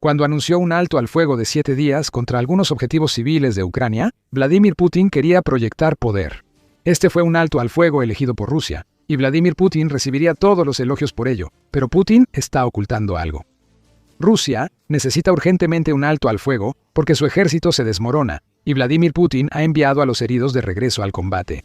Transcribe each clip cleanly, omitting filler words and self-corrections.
Cuando anunció un alto al fuego de 7 días contra algunos objetivos civiles de Ucrania, Vladimir Putin quería proyectar poder. Este fue un alto al fuego elegido por Rusia, y Vladimir Putin recibiría todos los elogios por ello, pero Putin está ocultando algo. Rusia necesita urgentemente un alto al fuego porque su ejército se desmorona, y Vladimir Putin ha enviado a los heridos de regreso al combate.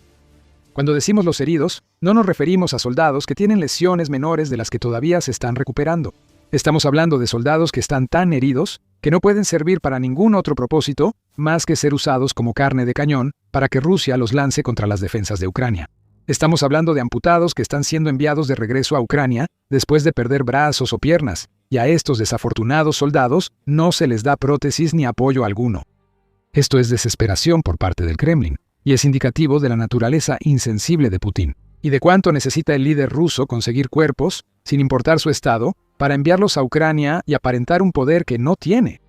Cuando decimos los heridos, no nos referimos a soldados que tienen lesiones menores de las que todavía se están recuperando. Estamos hablando de soldados que están tan heridos que no pueden servir para ningún otro propósito más que ser usados como carne de cañón para que Rusia los lance contra las defensas de Ucrania. Estamos hablando de amputados que están siendo enviados de regreso a Ucrania después de perder brazos o piernas, y a estos desafortunados soldados no se les da prótesis ni apoyo alguno. Esto es desesperación por parte del Kremlin, y es indicativo de la naturaleza insensible de Putin, y de cuánto necesita el líder ruso conseguir cuerpos, sin importar su estado, para enviarlos a Ucrania y aparentar un poder que no tiene.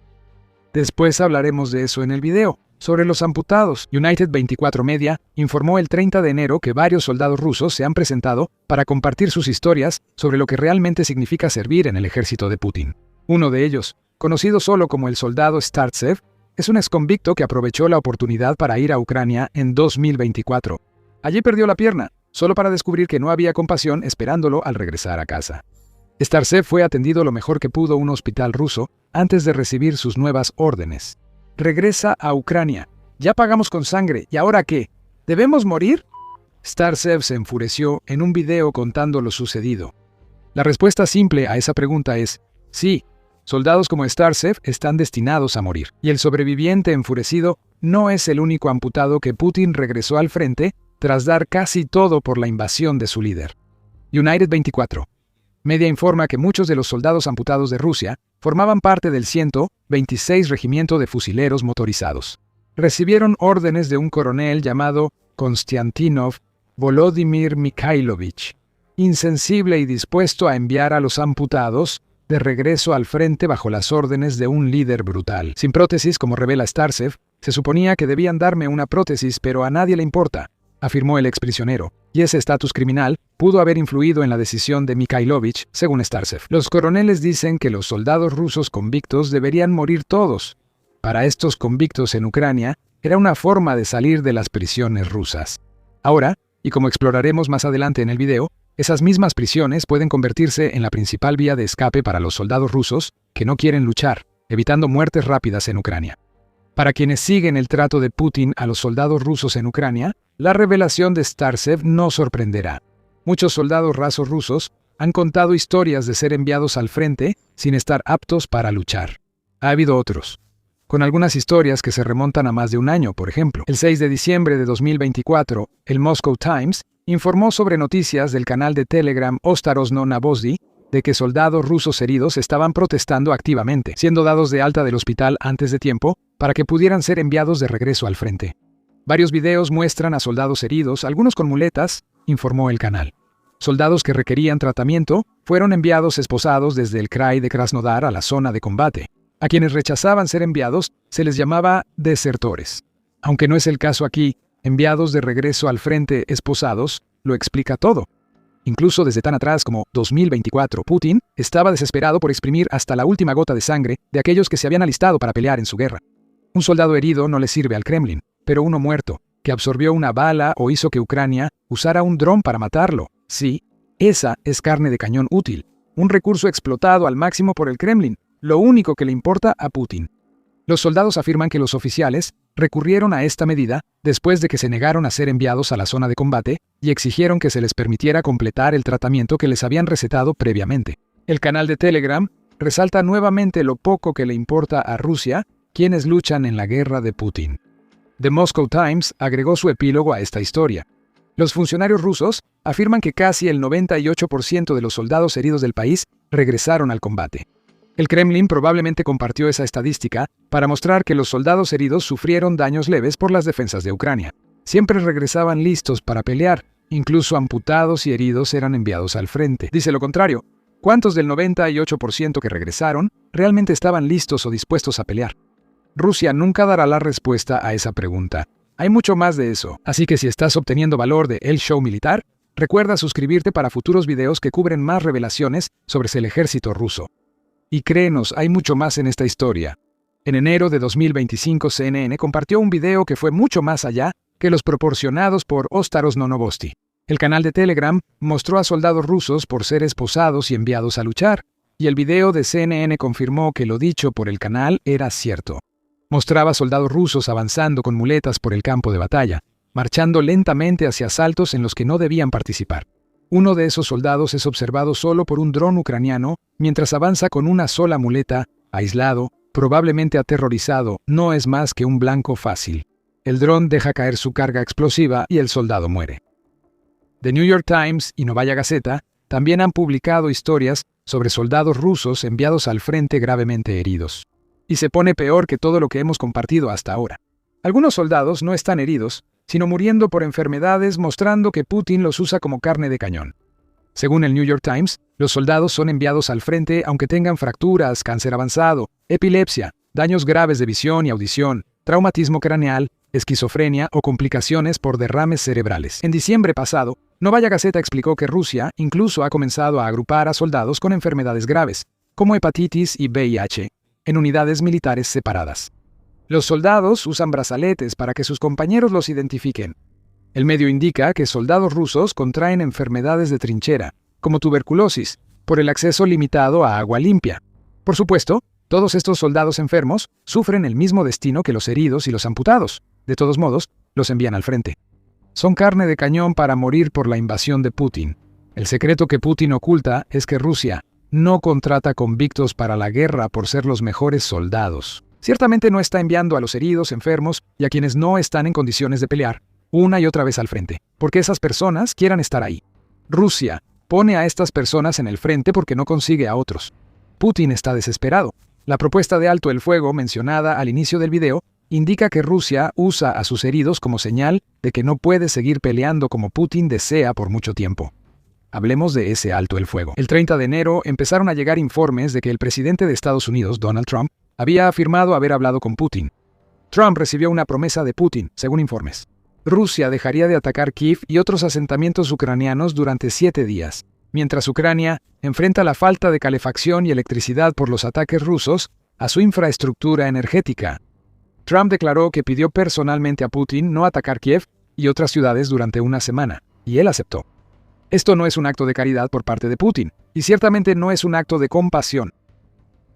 Después hablaremos de eso en el video. Sobre los amputados, United 24 Media informó el 30 de enero que varios soldados rusos se han presentado para compartir sus historias sobre lo que realmente significa servir en el ejército de Putin. Uno de ellos, conocido solo como el soldado Startsev, es un exconvicto que aprovechó la oportunidad para ir a Ucrania en 2024. Allí perdió la pierna, solo para descubrir que no había compasión esperándolo al regresar a casa. Startsev fue atendido lo mejor que pudo en un hospital ruso antes de recibir sus nuevas órdenes. Regresa a Ucrania. Ya pagamos con sangre, ¿y ahora qué? ¿Debemos morir? Startsev se enfureció en un video contando lo sucedido. La respuesta simple a esa pregunta es sí. Soldados como Startsev están destinados a morir, y el sobreviviente enfurecido no es el único amputado que Putin regresó al frente tras dar casi todo por la invasión de su líder. United 24 Media informa que muchos de los soldados amputados de Rusia formaban parte del 126 Regimiento de Fusileros Motorizados. Recibieron órdenes de un coronel llamado Konstantinov Volodymyr Mikhailovich, insensible y dispuesto a enviar a los amputados de regreso al frente bajo las órdenes de un líder brutal. Sin prótesis, como revela Startsev, se suponía que debían darme una prótesis, pero a nadie le importa, afirmó el exprisionero, y ese estatus criminal pudo haber influido en la decisión de Mikhailovich, según Startsev. Los coroneles dicen que los soldados rusos convictos deberían morir todos. Para estos convictos en Ucrania, era una forma de salir de las prisiones rusas. Ahora, y como exploraremos más adelante en el video, esas mismas prisiones pueden convertirse en la principal vía de escape para los soldados rusos que no quieren luchar, evitando muertes rápidas en Ucrania. Para quienes siguen el trato de Putin a los soldados rusos en Ucrania, la revelación de Startsev no sorprenderá. Muchos soldados rasos rusos han contado historias de ser enviados al frente sin estar aptos para luchar. Ha habido otros, con algunas historias que se remontan a más de un año, por ejemplo. El 6 de diciembre de 2024, el Moscow Times informó sobre noticias del canal de Telegram Ostarozhno Navozhdy de que soldados rusos heridos estaban protestando activamente, siendo dados de alta del hospital antes de tiempo para que pudieran ser enviados de regreso al frente. Varios videos muestran a soldados heridos, algunos con muletas, informó el canal. Soldados que requerían tratamiento fueron enviados esposados desde el Krai de Krasnodar a la zona de combate. A quienes rechazaban ser enviados se les llamaba desertores. Aunque no es el caso aquí, enviados de regreso al frente esposados lo explica todo. Incluso desde tan atrás como 2024, Putin estaba desesperado por exprimir hasta la última gota de sangre de aquellos que se habían alistado para pelear en su guerra. Un soldado herido no le sirve al Kremlin, pero uno muerto, que absorbió una bala o hizo que Ucrania usara un dron para matarlo. Sí, esa es carne de cañón útil, un recurso explotado al máximo por el Kremlin, lo único que le importa a Putin. Los soldados afirman que los oficiales recurrieron a esta medida después de que se negaron a ser enviados a la zona de combate y exigieron que se les permitiera completar el tratamiento que les habían recetado previamente. El canal de Telegram resalta nuevamente lo poco que le importa a Rusia quienes luchan en la guerra de Putin. The Moscow Times agregó su epílogo a esta historia. Los funcionarios rusos afirman que casi el 98% de los soldados heridos del país regresaron al combate. El Kremlin probablemente compartió esa estadística para mostrar que los soldados heridos sufrieron daños leves por las defensas de Ucrania. Siempre regresaban listos para pelear, incluso amputados y heridos eran enviados al frente. Dice lo contrario, ¿cuántos del 98% que regresaron realmente estaban listos o dispuestos a pelear? Rusia nunca dará la respuesta a esa pregunta. Hay mucho más de eso, así que si estás obteniendo valor de El Show Militar, recuerda suscribirte para futuros videos que cubren más revelaciones sobre el ejército ruso. Y créenos, hay mucho más en esta historia. En enero de 2025, CNN compartió un video que fue mucho más allá que los proporcionados por Ostaros Nonovosti. El canal de Telegram mostró a soldados rusos por ser esposados y enviados a luchar, y el video de CNN confirmó que lo dicho por el canal era cierto. Mostraba soldados rusos avanzando con muletas por el campo de batalla, marchando lentamente hacia asaltos en los que no debían participar. Uno de esos soldados es observado solo por un dron ucraniano mientras avanza con una sola muleta, aislado, probablemente aterrorizado. No es más que un blanco fácil. El dron deja caer su carga explosiva y el soldado muere. The New York Times y Novaya Gazeta también han publicado historias sobre soldados rusos enviados al frente gravemente heridos. Y se pone peor que todo lo que hemos compartido hasta ahora. Algunos soldados no están heridos, sino muriendo por enfermedades, mostrando que Putin los usa como carne de cañón. Según el New York Times, los soldados son enviados al frente aunque tengan fracturas, cáncer avanzado, epilepsia, daños graves de visión y audición, traumatismo craneal, esquizofrenia o complicaciones por derrames cerebrales. En diciembre pasado, Novaya Gazeta explicó que Rusia incluso ha comenzado a agrupar a soldados con enfermedades graves, como hepatitis y VIH, en unidades militares separadas. Los soldados usan brazaletes para que sus compañeros los identifiquen. El medio indica que soldados rusos contraen enfermedades de trinchera, como tuberculosis, por el acceso limitado a agua limpia. Por supuesto, todos estos soldados enfermos sufren el mismo destino que los heridos y los amputados. De todos modos, los envían al frente. Son carne de cañón para morir por la invasión de Putin. El secreto que Putin oculta es que Rusia no contrata convictos para la guerra por ser los mejores soldados. Ciertamente no está enviando a los heridos, enfermos y a quienes no están en condiciones de pelear una y otra vez al frente, porque esas personas quieran estar ahí. Rusia pone a estas personas en el frente porque no consigue a otros. Putin está desesperado. La propuesta de alto el fuego mencionada al inicio del video indica que Rusia usa a sus heridos como señal de que no puede seguir peleando como Putin desea por mucho tiempo. Hablemos de ese alto el fuego. El 30 de enero empezaron a llegar informes de que el presidente de Estados Unidos, Donald Trump, había afirmado haber hablado con Putin. Trump recibió una promesa de Putin, según informes. Rusia dejaría de atacar Kiev y otros asentamientos ucranianos durante 7 días, mientras Ucrania enfrenta la falta de calefacción y electricidad por los ataques rusos a su infraestructura energética. Trump declaró que pidió personalmente a Putin no atacar Kiev y otras ciudades durante una semana, y él aceptó. Esto no es un acto de caridad por parte de Putin, y ciertamente no es un acto de compasión.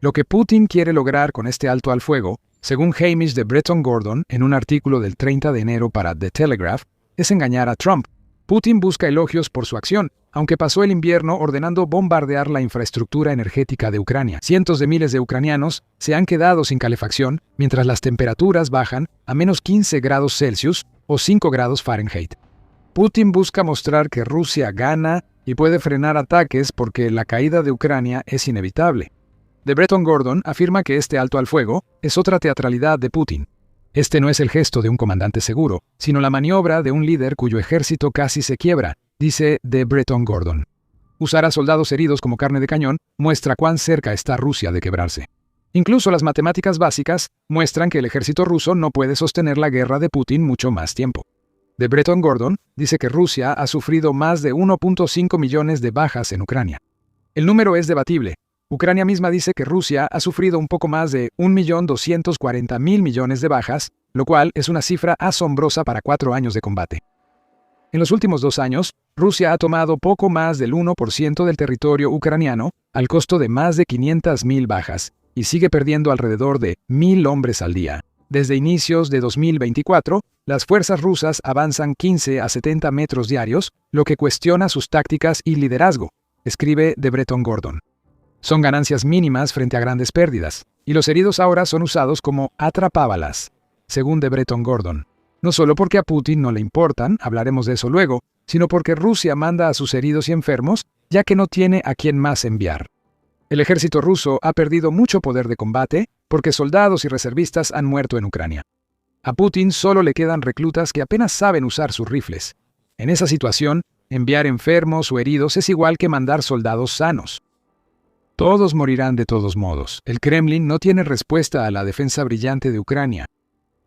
Lo que Putin quiere lograr con este alto al fuego, según Hamish de Breton Gordon en un artículo del 30 de enero para The Telegraph, es engañar a Trump. Putin busca elogios por su acción, aunque pasó el invierno ordenando bombardear la infraestructura energética de Ucrania. Cientos de miles de ucranianos se han quedado sin calefacción mientras las temperaturas bajan a menos 15 grados Celsius o 5 grados Fahrenheit. Putin busca mostrar que Rusia gana y puede frenar ataques porque la caída de Ucrania es inevitable. De Breton Gordon afirma que este alto al fuego es otra teatralidad de Putin. Este no es el gesto de un comandante seguro, sino la maniobra de un líder cuyo ejército casi se quiebra, dice de Breton Gordon. Usar a soldados heridos como carne de cañón muestra cuán cerca está Rusia de quebrarse. Incluso las matemáticas básicas muestran que el ejército ruso no puede sostener la guerra de Putin mucho más tiempo. De Breton Gordon dice que Rusia ha sufrido más de 1.5 millones de bajas en Ucrania. El número es debatible. Ucrania misma dice que Rusia ha sufrido un poco más de 1.240.000 millones de bajas, lo cual es una cifra asombrosa para 4 años de combate. En los últimos 2 años, Rusia ha tomado poco más del 1% del territorio ucraniano al costo de más de 500.000 bajas, y sigue perdiendo alrededor de 1.000 hombres al día. Desde inicios de 2024, las fuerzas rusas avanzan 15 a 70 metros diarios, lo que cuestiona sus tácticas y liderazgo, escribe de Breton Gordon. Son ganancias mínimas frente a grandes pérdidas, y los heridos ahora son usados como atrapábalas, según de Breton Gordon. No solo porque a Putin no le importan, hablaremos de eso luego, sino porque Rusia manda a sus heridos y enfermos, ya que no tiene a quién más enviar. El ejército ruso ha perdido mucho poder de combate porque soldados y reservistas han muerto en Ucrania. A Putin solo le quedan reclutas que apenas saben usar sus rifles. En esa situación, enviar enfermos o heridos es igual que mandar soldados sanos. Todos morirán de todos modos. El Kremlin no tiene respuesta a la defensa brillante de Ucrania.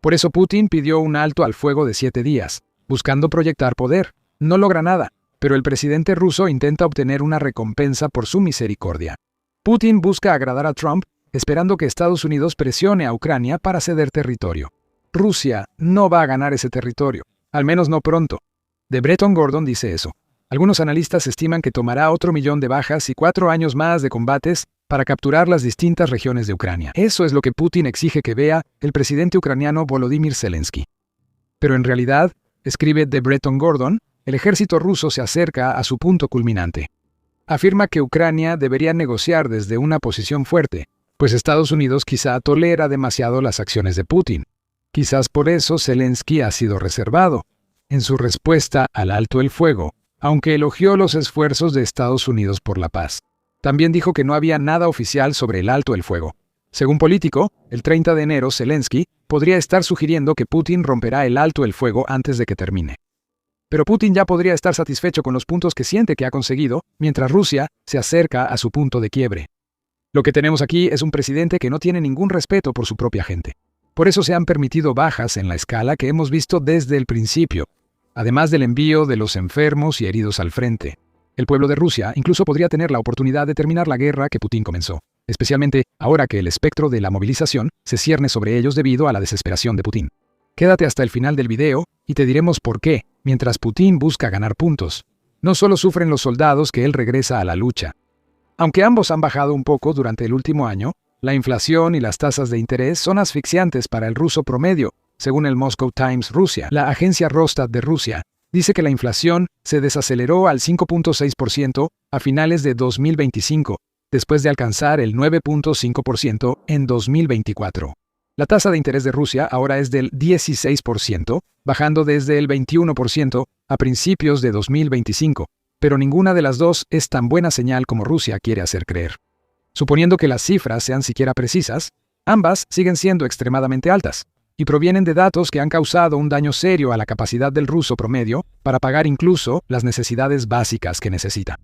Por eso Putin pidió un alto al fuego de 7 días, buscando proyectar poder. No logra nada, pero el presidente ruso intenta obtener una recompensa por su misericordia. Putin busca agradar a Trump, esperando que Estados Unidos presione a Ucrania para ceder territorio. Rusia no va a ganar ese territorio, al menos no pronto. The Bretton Gordon dice eso. Algunos analistas estiman que tomará otro 1.000.000 de bajas y 4 años más de combates para capturar las distintas regiones de Ucrania. Eso es lo que Putin exige que vea el presidente ucraniano Volodymyr Zelensky. Pero en realidad, escribe The Bretton Gordon, el ejército ruso se acerca a su punto culminante. Afirma que Ucrania debería negociar desde una posición fuerte, pues Estados Unidos quizá tolera demasiado las acciones de Putin. Quizás por eso Zelensky ha sido reservado en su respuesta al alto el fuego, aunque elogió los esfuerzos de Estados Unidos por la paz. También dijo que no había nada oficial sobre el alto el fuego. Según Político, el 30 de enero Zelensky podría estar sugiriendo que Putin romperá el alto el fuego antes de que termine. Pero Putin ya podría estar satisfecho con los puntos que siente que ha conseguido, mientras Rusia se acerca a su punto de quiebre. Lo que tenemos aquí es un presidente que no tiene ningún respeto por su propia gente. Por eso se han permitido bajas en la escala que hemos visto desde el principio, además del envío de los enfermos y heridos al frente. El pueblo de Rusia incluso podría tener la oportunidad de terminar la guerra que Putin comenzó, especialmente ahora que el espectro de la movilización se cierne sobre ellos debido a la desesperación de Putin. Quédate hasta el final del video y te diremos por qué, mientras Putin busca ganar puntos, no solo sufren los soldados que él regresa a la lucha. Aunque ambos han bajado un poco durante el último año, la inflación y las tasas de interés son asfixiantes para el ruso promedio, según el Moscow Times Rusia. La agencia Rosstat de Rusia dice que la inflación se desaceleró al 5.6% a finales de 2025, después de alcanzar el 9.5% en 2024. La tasa de interés de Rusia ahora es del 16%, bajando desde el 21% a principios de 2025, pero ninguna de las dos es tan buena señal como Rusia quiere hacer creer. Suponiendo que las cifras sean siquiera precisas, ambas siguen siendo extremadamente altas y provienen de datos que han causado un daño serio a la capacidad del ruso promedio para pagar incluso las necesidades básicas que necesita.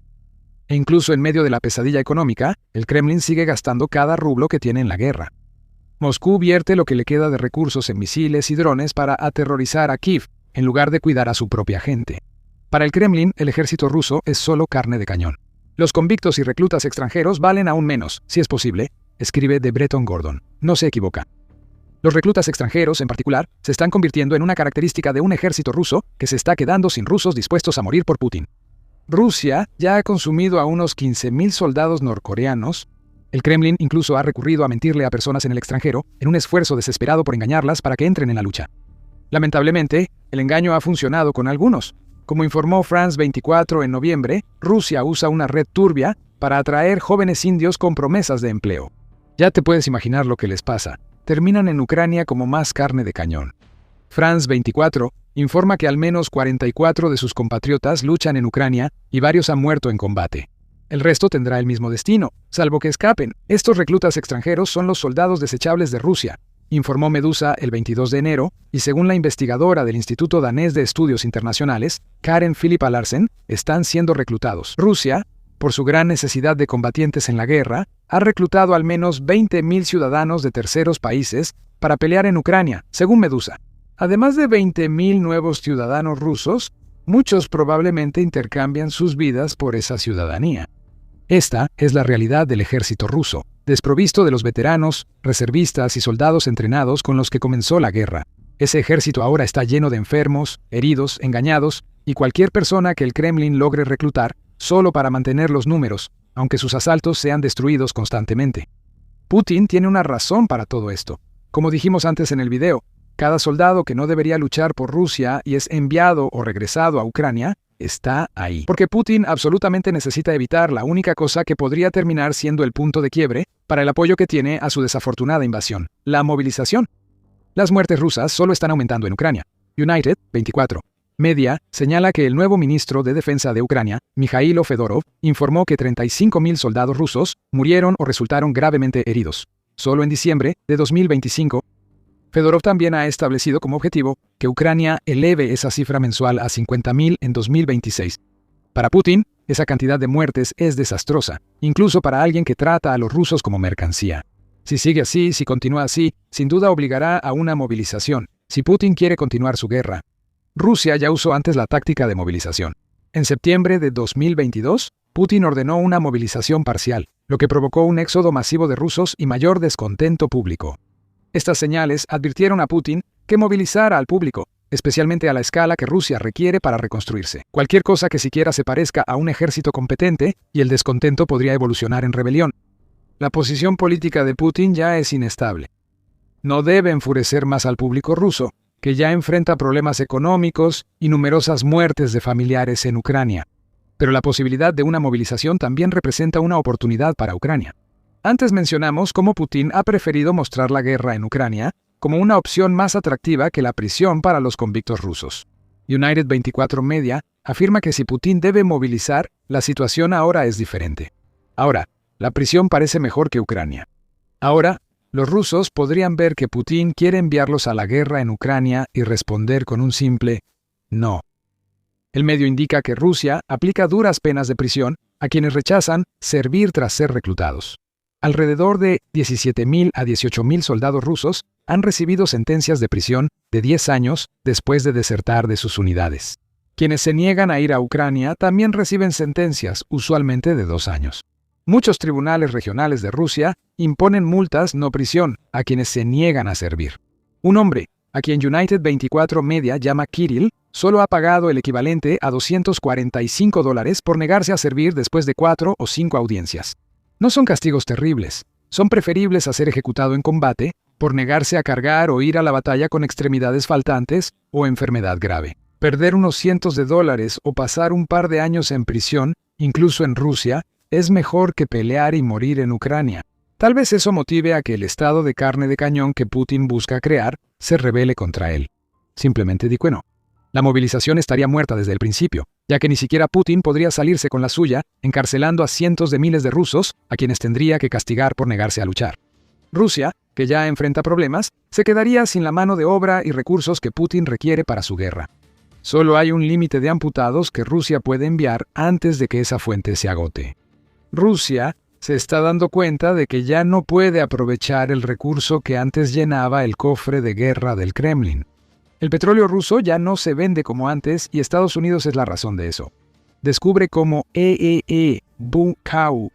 E incluso en medio de la pesadilla económica, el Kremlin sigue gastando cada rublo que tiene en la guerra. Moscú vierte lo que le queda de recursos en misiles y drones para aterrorizar a Kiev, en lugar de cuidar a su propia gente. Para el Kremlin, el ejército ruso es solo carne de cañón. Los convictos y reclutas extranjeros valen aún menos, si es posible, escribe The Bretton Gordon. No se equivoca. Los reclutas extranjeros, en particular, se están convirtiendo en una característica de un ejército ruso que se está quedando sin rusos dispuestos a morir por Putin. Rusia ya ha consumido a unos 15.000 soldados norcoreanos. El Kremlin incluso ha recurrido a mentirle a personas en el extranjero en un esfuerzo desesperado por engañarlas para que entren en la lucha. Lamentablemente, el engaño ha funcionado con algunos. Como informó France 24 en noviembre, Rusia usa una red turbia para atraer jóvenes indios con promesas de empleo. Ya te puedes imaginar lo que les pasa. Terminan en Ucrania como más carne de cañón. France 24 informa que al menos 44 de sus compatriotas luchan en Ucrania y varios han muerto en combate. El resto tendrá el mismo destino, salvo que escapen. Estos reclutas extranjeros son los soldados desechables de Rusia, informó Medusa el 22 de enero, y según la investigadora del Instituto Danés de Estudios Internacionales, Karen Philippa Larsen, están siendo reclutados. Rusia, por su gran necesidad de combatientes en la guerra, ha reclutado al menos 20.000 ciudadanos de terceros países para pelear en Ucrania, según Medusa. Además de 20.000 nuevos ciudadanos rusos, muchos probablemente intercambian sus vidas por esa ciudadanía. Esta es la realidad del ejército ruso, desprovisto de los veteranos, reservistas y soldados entrenados con los que comenzó la guerra. Ese ejército ahora está lleno de enfermos, heridos, engañados, y cualquier persona que el Kremlin logre reclutar solo para mantener los números, aunque sus asaltos sean destruidos constantemente. Putin tiene una razón para todo esto. Como dijimos antes en el video, cada soldado que no debería luchar por Rusia y es enviado o regresado a Ucrania, está ahí. Porque Putin absolutamente necesita evitar la única cosa que podría terminar siendo el punto de quiebre para el apoyo que tiene a su desafortunada invasión, la movilización. Las muertes rusas solo están aumentando en Ucrania. United, 24. Media, señala que el nuevo ministro de Defensa de Ucrania, Mikhailo Fedorov, informó que 35.000 soldados rusos murieron o resultaron gravemente heridos. Solo en diciembre de 2025, Fedorov también ha establecido como objetivo que Ucrania eleve esa cifra mensual a 50.000 en 2026. Para Putin, esa cantidad de muertes es desastrosa, incluso para alguien que trata a los rusos como mercancía. Si sigue así, si continúa así, sin duda obligará a una movilización, si Putin quiere continuar su guerra. Rusia ya usó antes la táctica de movilización. En septiembre de 2022, Putin ordenó una movilización parcial, lo que provocó un éxodo masivo de rusos y mayor descontento público. Estas señales advirtieron a Putin que movilizara al público, especialmente a la escala que Rusia requiere para reconstruirse. Cualquier cosa que siquiera se parezca a un ejército competente y el descontento podría evolucionar en rebelión. La posición política de Putin ya es inestable. No debe enfurecer más al público ruso, que ya enfrenta problemas económicos y numerosas muertes de familiares en Ucrania. Pero la posibilidad de una movilización también representa una oportunidad para Ucrania. Antes mencionamos cómo Putin ha preferido mostrar la guerra en Ucrania como una opción más atractiva que la prisión para los convictos rusos. United 24 Media afirma que si Putin debe movilizar, la situación ahora es diferente. Ahora, la prisión parece mejor que Ucrania. Ahora, los rusos podrían ver que Putin quiere enviarlos a la guerra en Ucrania y responder con un simple no. El medio indica que Rusia aplica duras penas de prisión a quienes rechazan servir tras ser reclutados. Alrededor de 17.000 a 18.000 soldados rusos han recibido sentencias de prisión de 10 años después de desertar de sus unidades. Quienes se niegan a ir a Ucrania también reciben sentencias, usualmente de 2 años. Muchos tribunales regionales de Rusia imponen multas no prisión a quienes se niegan a servir. Un hombre, a quien United 24 Media llama Kirill, solo ha pagado el equivalente a $245 por negarse a servir después de 4 o 5 audiencias. No son castigos terribles, son preferibles a ser ejecutado en combate por negarse a cargar o ir a la batalla con extremidades faltantes o enfermedad grave. Perder unos cientos de dólares o pasar un par de años en prisión, incluso en Rusia, es mejor que pelear y morir en Ucrania. Tal vez eso motive a que el estado de carne de cañón que Putin busca crear se rebele contra él. Simplemente di que no. La movilización estaría muerta desde el principio, ya que ni siquiera Putin podría salirse con la suya, encarcelando a cientos de miles de rusos a quienes tendría que castigar por negarse a luchar. Rusia, que ya enfrenta problemas, se quedaría sin la mano de obra y recursos que Putin requiere para su guerra. Solo hay un límite de amputados que Rusia puede enviar antes de que esa fuente se agote. Rusia se está dando cuenta de que ya no puede aprovechar el recurso que antes llenaba el cofre de guerra del Kremlin. El petróleo ruso ya no se vende como antes y Estados Unidos es la razón de eso. Descubre cómo Bukau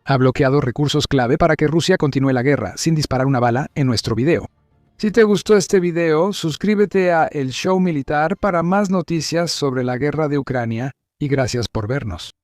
ha bloqueado recursos clave para que Rusia continúe la guerra sin disparar una bala en nuestro video. Si te gustó este video, suscríbete a El Show Militar para más noticias sobre la guerra de Ucrania y gracias por vernos.